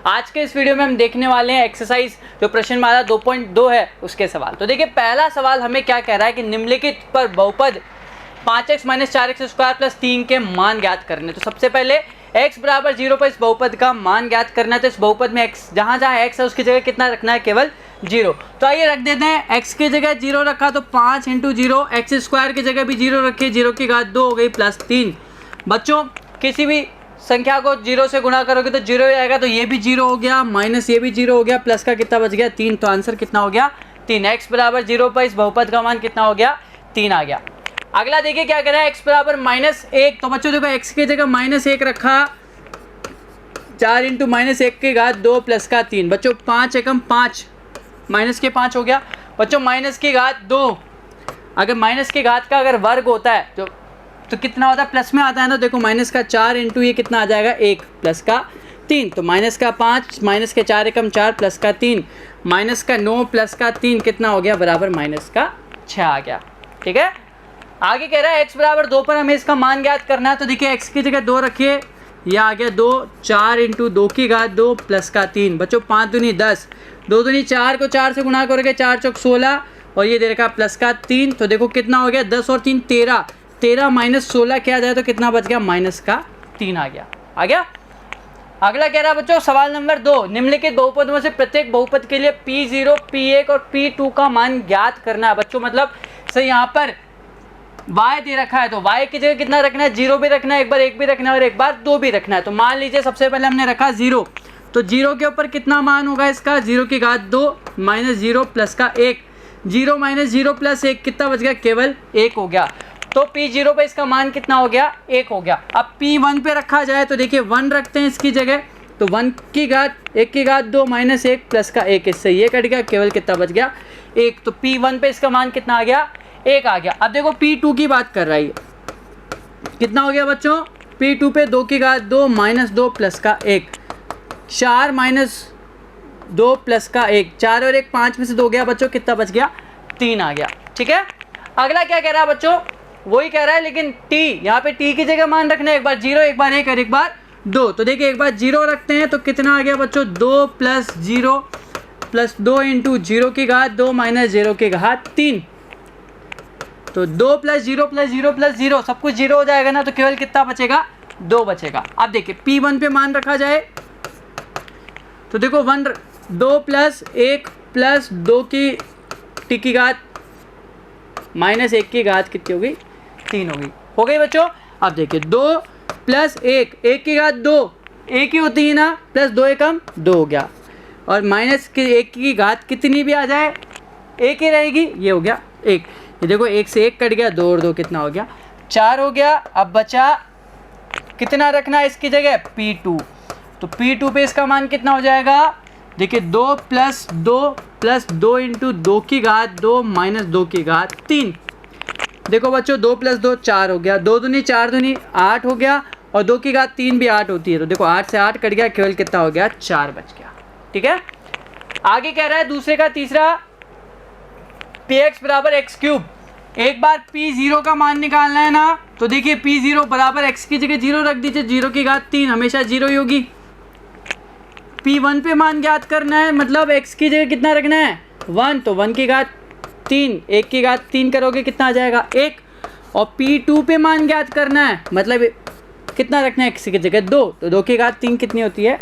आज के इस वीडियो में हम देखने वाले हैं एक्सरसाइज जो प्रश्नमाला 2.2 है उसके सवाल। तो देखिए पहला सवाल हमें क्या कह रहा है कि निम्नलिखित पर बहुपद 5x - 4x स्क्वायर प्लस 3 के मान ज्ञात करने। तो सबसे पहले x बराबर 0 पर इस बहुपद का मान ज्ञात करना है। तो इस बहुपद में x जहाँ जहाँ x है उसकी जगह कितना रखना है, केवल 0। तो आइए रख देते हैं, x की जगह 0 रखा तो 5 × 0, x स्क्वायर की जगह भी 0 रखिए, 0 की घात 2 हो गई प्लस 3। बच्चों किसी भी संख्या को 0 से गुणा करोगे तो 0 ही आएगा, तो ये भी 0 हो गया, माइनस ये भी 0 हो गया, प्लस का कितना बच गया 3। तो आंसर कितना हो गया 3। x बराबर 0 पर इस बहुपद का मान कितना हो गया 3 आ गया। अगला देखिए क्या कह रहा है, x बराबर -1। तो बच्चों देखो x की जगह -1 रखा, 4 × -1 की घात 2 प्लस का 3। बच्चों 5 एकम 5, माइनस के 5 हो गया। बच्चों माइनस की घात 2, अगर माइनस की घात का अगर वर्ग होता है तो कितना होता है, प्लस में आता है ना। देखो माइनस का 4 × ये कितना आ जाएगा 1 प्लस का 3। तो माइनस का 5, माइनस के 4 एकम 4 प्लस का 3, माइनस का 9 प्लस का 3 कितना हो गया बराबर माइनस का 6 आ गया। ठीक है, आगे कह रहा है x बराबर 2 पर हमें इसका मान ज्ञात करना है। तो देखिए x की जगह 2 रखिए, यह आ गया 2, 4 × 2 की घात 2 प्लस का 3। बच्चों 5 दूनी 10, 2 दूनी 4 को 4 से गुणा करोगे, 4 चौक 16 और ये दे रखा प्लस का 3। तो देखो कितना हो गया 10 और 3 13, 13 - 16 किया जाए तो कितना बच गया माइनस का 3 आ गया। अगला कह रहा है बच्चों सवाल नंबर 2, निम्नलिखित बहुपदों में से प्रत्येक बहुपद के लिए P0, P1 और P2 का मान ज्ञात करना है। बच्चों मतलब सही यहाँ पर y दे रखा है तो y की जगह कितना रखना है, 0 भी रखना है, एक बार 1 भी रखना है और एक बार 2 भी रखना है। तो मान लीजिए सबसे पहले हमने रखा 0, तो 0 के ऊपर कितना मान होगा इसका, 0 की घात 2 - 0 प्लस का 1, 0 - 0 प्लस 1 कितना बच गया, केवल 1 हो गया। तो P0 पे इसका मान कितना हो गया 1 हो गया। अब P1 पे रखा जाए तो देखिए 1 रखते हैं इसकी जगह, तो 1 की घात 1 की घात 2 - 1 प्लस का 1, इससे ये कट गया, केवल कितना बच गया 1। तो P1 पे इसका मान कितना आ गया 1 आ गया। अब देखो P2 की बात कर रहा है, कितना हो गया बच्चों, P2 पे 2 की घात 2 - 2 प्लस का 1, 4 - 2 प्लस का 1, 4 और 1 5 में से 2 गया बच्चों, कितना बच गया 3 आ गया। ठीक है, अगला क्या कह रहा है बच्चों, वही कह रहा है लेकिन t, यहाँ पे t की जगह मान रखना है, एक बार 0, एक बार 1 और एक बार 2। तो देखिए एक बार 0 रखते हैं तो कितना आ गया बच्चों 2 + 0 + 2 × 0 की घात 2 - 0 की घात 3। तो 2 + 0 + 0 + 0 सब कुछ 0 हो जाएगा ना, तो केवल कितना बचेगा 2 बचेगा। अब देखिए P1 पे मान रखा जाए तो देखो 2 + 1 + 2 की t की घात -1 की घात कितनी होगी 3 हो गई बच्चों। अब देखिए 2 + 1, 1 की घात 2 1 ही होती है ना, प्लस 2 एकम 2 हो गया, और -1 की घात कितनी भी आ जाए 1 ही रहेगी, ये हो गया 1। ये देखो 1 से 1 कट गया, 2 और 2 कितना हो गया 4 हो गया। अब बचा कितना रखना है इसकी जगह P2, तो P2 पे इसका मान कितना हो जाएगा, देखिए 2 + 2 + 2 × 2 की घात 2 - 2 की घात 3। देखो बच्चों 2 + 2 4 हो गया, 2 दूनी 4 दूनी 8 हो गया, और 2 की घात 3 भी 8 होती है। तो देखो 8 से 8 कट गया, केवल कितना हो गया 4 बच गया। ठीक है, आगे कह रहा है दूसरे का तीसरा Px = x³। एक बार P0 का मान निकालना है ना, तो देखिए P0 बराबर x की जगह 0 रख दीजिए, 0 की घात 3 हमेशा 0 ही होगी। P1 पे मान ज्ञात करना है, मतलब x की जगह कितना रखना है 1, तो 1 की घात 3, 1 की घात 3 करोगे कितना आ जाएगा 1। और P2 पे मान ज्ञात करना है, मतलब कितना रखना है x की जगह 2, तो 2 की घात 3 कितनी होती है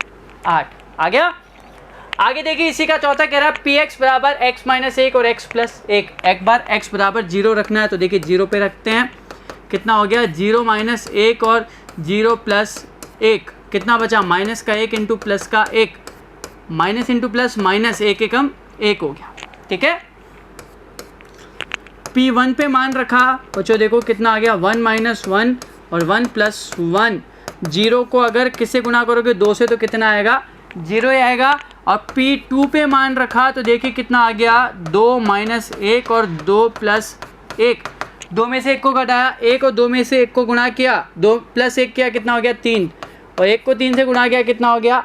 8 आ गया। आगे देखिए इसी का चौथा कह रहा है Px = x - 1 और x + 1। एक बार x बराबर 0 रखना है, तो देखिए 0 पे रखते हैं, कितना हो गया 0 - 1 और 0 + 1 कितना बचा -1 × प्लस का 1, माइनस इंटू प्लस माइनस 1 एकम 1 हो गया। ठीक है, P1 पे मान रखा बच्चों, देखो कितना आ गया 1 - 1 और 1 + 1। 0 को अगर किससे गुणा करोगे 2 से, तो कितना आएगा 0 ही आएगा। और P2 पे मान रखा तो देखिए कितना आ गया 2 - 1 और 2 + 1। 2 में से 1 को घटाया, 1 और 2 में से 1 को गुणा किया, 2 + 1 किया, कितना हो गया 3, और 1 को 3 से गुणा किया, कितना हो गया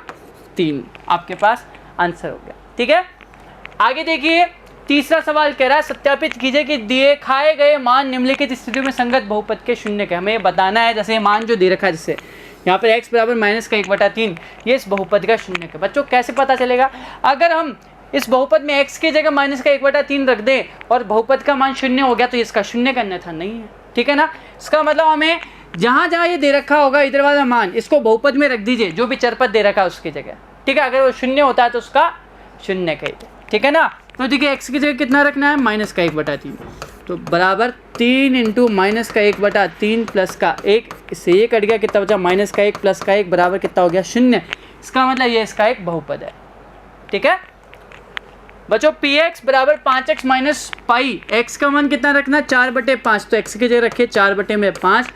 3। आपके पास आंसर हो गया। ठीक है, आगे देखिए तीसरा सवाल कह रहा है सत्यापित कीजिए कि दिए खाए गए मान निम्नलिखित स्थितियों में संगत बहुपद के शून्य के। हमें बताना है, जैसे मान जो दे रखा है, जैसे यहाँ पर x बराबर माइनस का 1/3, ये इस बहुपद का शून्यक है। बच्चों कैसे पता चलेगा? अगर हम इस बहुपद में x की जगह माइनस का 1/3 रख दें और बहुपद का मान शून्य हो गया तो इसका शून्य करना था, नहीं है, ठीक है ना। इसका मतलब हमें जहाँ जहाँ ये दे रखा होगा इधर वाला मान, इसको बहुपद में रख दीजिए, जो भी चरपद दे रखा है उसकी जगह, ठीक है। अगर वो शून्य होता है तो उसका शून्य कहिए, ठीक है ना। तो देखिए x की जगह कितना रखना है, माइनस का 1/3, तो बराबर 3 इंटू माइनस का 1/3 प्लस का 1, इससे ये कट गया, कितना बचा, माइनस का 1 प्लस का 1 बराबर कितना हो गया, 0। इसका मतलब ये इसका एक बहुपद है, ठीक है बच्चों। px बराबर 5x माइनस पाई, x का मान कितना रखना, 4/5, तो x की जगह रखिए 4/5,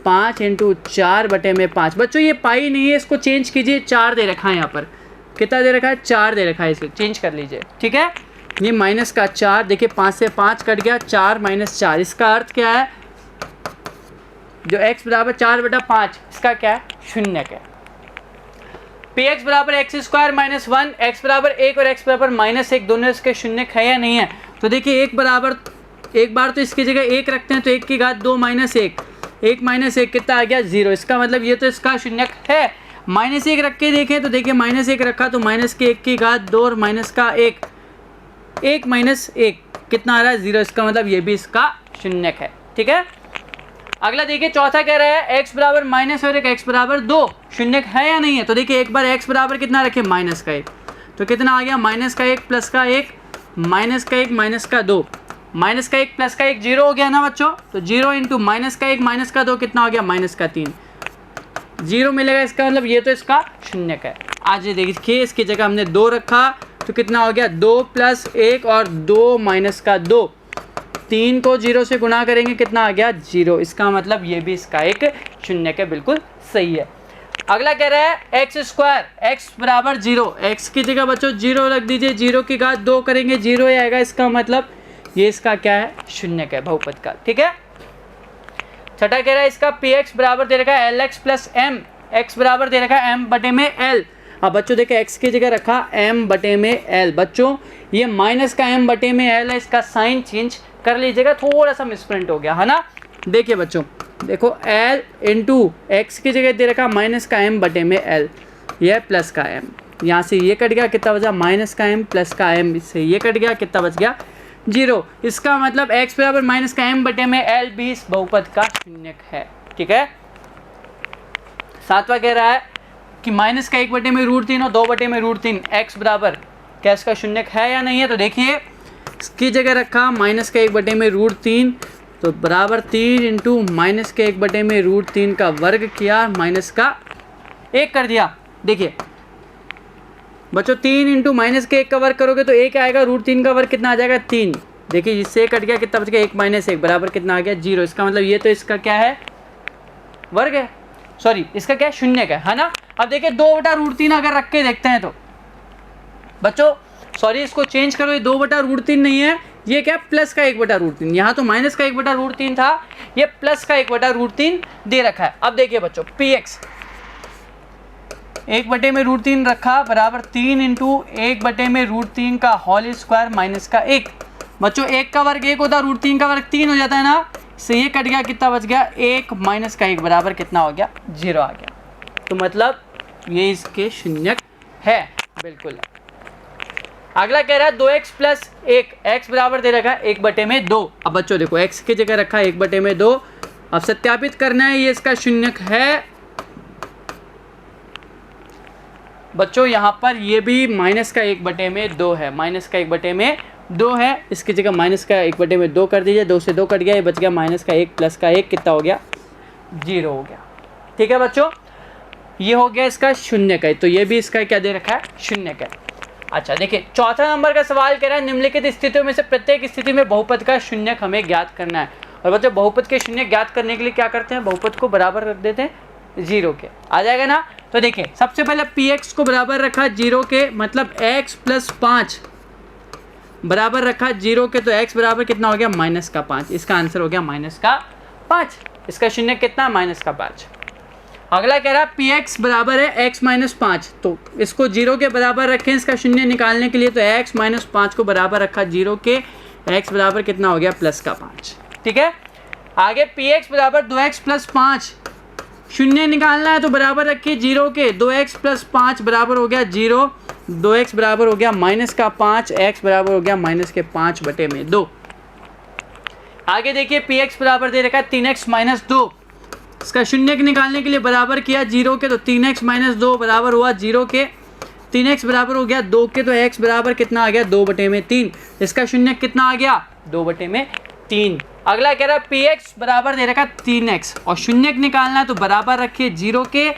5 इंटू 4/5। बच्चों ये पाई नहीं है, इसको चेंज कीजिए, 4 दे रखा है यहाँ पर, कितना दे रखा है, 4 दे रखा है, इसको चेंज कर लीजिए, ठीक है। ये माइनस का 4, देखिए 5 से 5 कट गया, 4 माइनस 4, इसका अर्थ क्या है, जो x बराबर 4/5, इसका क्या है, शून्यक है। px बराबर x² माइनस 1, x बराबर 1 और x बराबर -1 दोनों इसके शून्यक है या नहीं है? तो देखिए एक बार तो इसकी जगह 1 रखते हैं, तो 1 की घात 2 माइनस 1, 1 माइनस 1 कितना आ गया, 0। इसका मतलब ये तो इसका शून्यक है। -1 रख के देखें तो देखिए -1 रखा तो माइनस के 1 की घात 2 और माइनस का 1, 1 माइनस 1 कितना आ रहा है, 0। इसका मतलब ये भी इसका शून्यक है, ठीक है। अगला देखिए चौथा कह रहा है x बराबर माइनस और एक x बराबर 2 शून्यक है या नहीं है? तो देखिए एक बार x बराबर कितना रखे, माइनस का 1, तो कितना आ गया, माइनस का 1 प्लस का 1, माइनस का 1 माइनस का 2, माइनस का 1 प्लस का 1 0 हो गया ना बच्चों। तो 0 इंटू माइनस का 1 माइनस का 2 कितना हो गया, माइनस का 3, 0 मिलेगा। इसका मतलब ये तो इसका शून्यक है। आज ये देखिए इसकी जगह हमने 2 रखा तो कितना हो गया, 2 प्लस 1 और 2 माइनस का 2, 3 को 0 से गुणा करेंगे कितना आ गया, 0। इसका मतलब ये भी इसका एक शून्यक है, बिल्कुल सही है। अगला कह रहा है x² x बराबर 0, x की जगह बच्चों 0 रख दीजिए, 0 की घात 2 करेंगे 0 ही आएगा। इसका मतलब ये इसका क्या है, शून्यक है बहुपद का, ठीक है। छठा कह रहा है इसका px बराबर दे रखा है lx प्लस m, x बराबर दे रखा है m बटे में l। अब बच्चों देखिए x की जगह रखा m बटे में l, बच्चों ये माइनस का m बटे में l है, इसका साइन चेंज कर लीजिएगा, थोड़ा सा मिसप्रिंट हो गया है ना। देखिए बच्चों देखो l इंटू एक्स की जगह दे रखा माइनस का m बटे में l, यह प्लस का m, यहाँ से ये कट गया, कितना बचा, माइनस का m प्लस का m, इससे ये कट गया, कितना बच गया, 0। इसका मतलब x बराबर माइनस का m बटे में l भी इस बहुपद का शून्यक है, ठीक है। सातवां कह रहा है कि माइनस का 1 बटे में √3 और 2 बटे में √3 x बराबर क्या इसका शून्यक है या नहीं है? तो देखिए इसकी जगह रखा माइनस का 1 बटे में √3, तो बराबर 3 इंटू माइनस के 1 बटे में √3 का वर्ग किया, माइनस का 1 कर दिया। देखिए बच्चों 3 इंटू माइनस के 1 का वर्ग करोगे तो 1 आएगा, √3 का वर्ग कितना आ जाएगा, 3। देखिए इससे कट गया, कितना बच गया, 1 माइनस 1 बराबर कितना आ गया, 0। इसका मतलब ये तो इसका क्या है, वर्ग है, सॉरी इसका क्या है, शून्यक है ना। अब देखिए 2/√3 अगर रख के देखते हैं तो बच्चों सॉरी इसको चेंज करो, ये 2/√3 नहीं है, ये क्या प्लस का 1/√3, यहाँ तो माइनस का 1/√3 था, ये प्लस का 1/√3 दे रखा है। अब देखिए बच्चों px 1 बटे में √3 रखा बराबर 3 इंटू 1 बटे में √3 का होल स्क्वायर माइनस का 1। बच्चों 1 का वर्ग 1 होता है, √3 का वर्ग 3 हो जाता है ना, से ये कट गया, कितना बच गया, 1 माइनस का 1 बराबर कितना हो गया, 0 आ गया। तो मतलब ये इसके शून्यक है, बिल्कुल। अगला कह रहा है 2x प्लस 1, x बराबर दे रखा है 1 बटे में 2। अब बच्चों देखो x की जगह रखा है 1 बटे में 2, अब सत्यापित करना है ये इसका शून्यक है। बच्चों यहाँ पर ये भी माइनस का 1 बटे में 2 है, माइनस का 1 बटे में 2 है, इसकी जगह माइनस का 1 बटे में 2 कर दीजिए, 2 से 2 कट गया, ये बच गया माइनस का 1 प्लस का 1 कितना हो गया, 0 हो गया, ठीक है बच्चों। ये हो गया इसका शून्यक है, तो ये भी इसका क्या दे रखा है, शून्यक है। अच्छा देखिए चौथा नंबर का सवाल कह रहा है निम्नलिखित स्थितियों में से प्रत्येक स्थिति में बहुपद का शून्यक हमें ज्ञात करना है। और बच्चों बहुपद के शून्यक ज्ञात करने के लिए क्या करते हैं, बहुपद को बराबर रख देते हैं 0 के, आ जाएगा ना। तो देखिए सबसे पहले px को बराबर रखा 0 के, मतलब x प्लस 5 बराबर रखा 0 के, तो x बराबर कितना हो गया, माइनस का 5। इसका आंसर हो गया माइनस का 5, इसका शून्यक कितना, माइनस का 5। अगला कह रहा है px बराबर है x माइनस 5, तो इसको 0 के बराबर रखें इसका शून्य निकालने के लिए, तो x माइनस 5 को बराबर रखा 0 के, x बराबर कितना हो गया, प्लस का 5, ठीक है। आगे px बराबर 2x प्लस 5 शून्य निकालना है तो बराबर रखिए 0 के, 2x प्लस 5 बराबर हो गया 0, 2x बराबर हो गया माइनस का 5, x बराबर हो गया माइनस के 5 बटे में 2। आगे देखिए px बराबर दे रखा है 3x माइनस 2, इसका शून्य निकालने के लिए बराबर किया 0 के, तो 3x माइनस 2 बराबर हुआ 0 के, 3x बराबर हो गया 2 के, तो x बराबर कितना आ गया 2 बटे में 3, इसका शून्य कितना आ गया 2 बटे में 3। अगला कह रहा है px बराबर दे रखा 3x और शून्य निकालना है तो बराबर रखिए 0 के,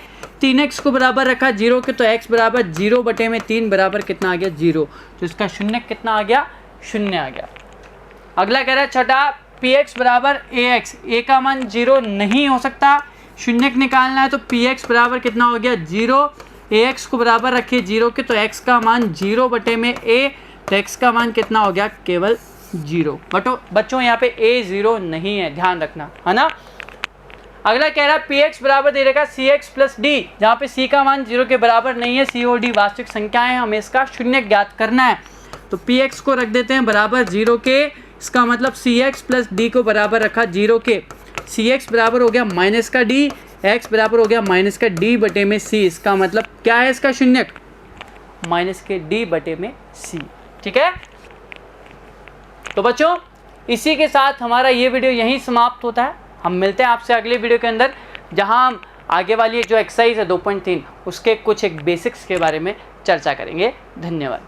3x को बराबर रखा 0 के, तो x बराबर 0 बटे में 3 बराबर कितना आ गया 0, तो इसका शून्य कितना आ गया 0 आ गया। अगला कह रहा है छठा px बराबर ax, a का मान 0 नहीं हो सकता, शून्य निकालना है तो px बराबर कितना हो गया 0, ax को बराबर रखिए 0 के, तो x का मान 0 बटे में a, तो x का मान कितना हो गया केवल 0। बच्चों यहाँ पे a 0 नहीं है, ध्यान रखना है ना। अगला कह रहा है px बराबर दे रखा cx प्लस d, जहाँ पे c का मान 0 के बराबर नहीं है, c और d वास्तविक संख्याएं हैं, हमें इसका शून्य ज्ञात करना है। तो px को रख देते हैं बराबर 0 के, इसका मतलब cx प्लस d को बराबर रखा 0 के, cx बराबर हो गया माइनस का d, x बराबर हो गया माइनस का d बटे में c, इसका मतलब क्या है इसका शून्य माइनस के d बटे में c। ठीक है, तो बच्चों इसी के साथ हमारा ये वीडियो यहीं समाप्त होता है। हम मिलते हैं आपसे अगले वीडियो के अंदर, जहां हम आगे वाली जो एक्सरसाइज है 2.3 उसके कुछ एक बेसिक्स के बारे में चर्चा करेंगे। धन्यवाद।